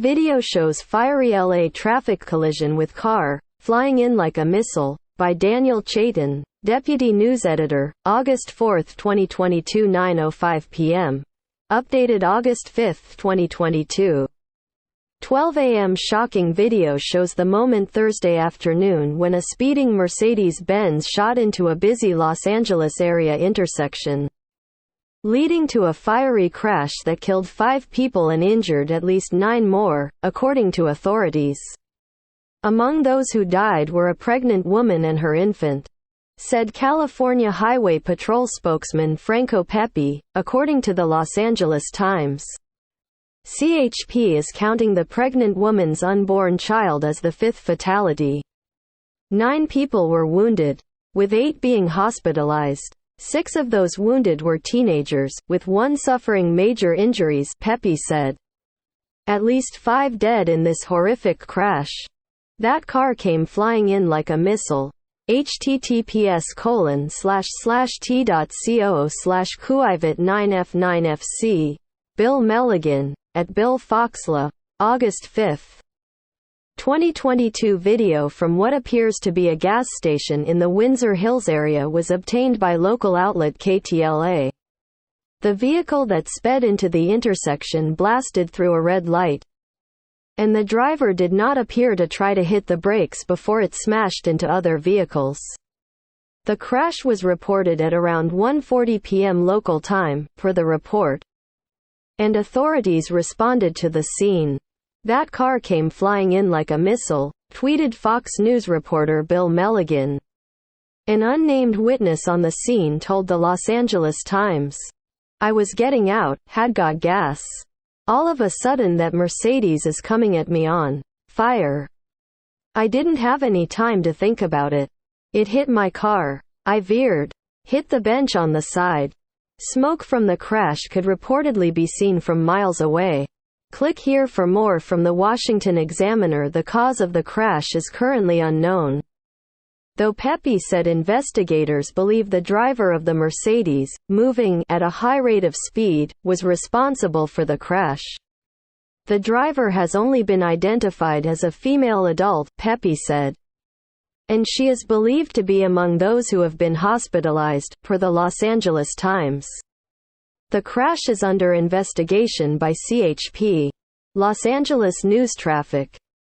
Video shows fiery LA traffic collision with car, flying in like a missile, by Daniel Chaitin, Deputy News Editor, August 4, 2022 9:05 p.m. Updated August 5, 2022. 12 a.m. Shocking video shows the moment Thursday afternoon when a speeding Mercedes-Benz shot into a busy Los Angeles area intersection, leading to a fiery crash that killed 5 people and injured at least 9 more, according to authorities. Among those who died were a pregnant woman and her infant, said California Highway Patrol spokesman Franco Pepi, according to the Los Angeles Times. CHP is counting the pregnant woman's unborn child as the 5th fatality. 9 people were wounded, with 8 being hospitalized. 6 of those wounded were teenagers, with 1 suffering major injuries, Pepi said. At least 5 dead in this horrific crash. That car came flying in like a missile. https://t.co/kuivit9f9fc. Bill Melligan, at Bill Foxla, August 5. 2022 video from what appears to be a gas station in the Windsor Hills area was obtained by local outlet KTLA. The vehicle that sped into the intersection blasted through a red light, and the driver did not appear to try to hit the brakes before it smashed into other vehicles. The crash was reported at around 1:40 p.m. local time, per the report, and authorities responded to the scene. That car came flying in like a missile, tweeted Fox News reporter Bill Melligan. An unnamed witness on the scene told the Los Angeles Times, "I was getting out, had got gas. All of a sudden that Mercedes is coming at me on fire. I didn't have any time to think about it. It hit my car. I veered, hit the bench on the side. Smoke from the crash could reportedly be seen from miles away." Click here for more from the Washington Examiner. The cause of the crash is currently unknown, though Pepi said investigators believe the driver of the Mercedes, moving at a high rate of speed, was responsible for the crash. The driver has only been identified as a female adult, Pepi said, and she is believed to be among those who have been hospitalized, per the Los Angeles Times. The crash is under investigation by CHP. Los Angeles News Traffic.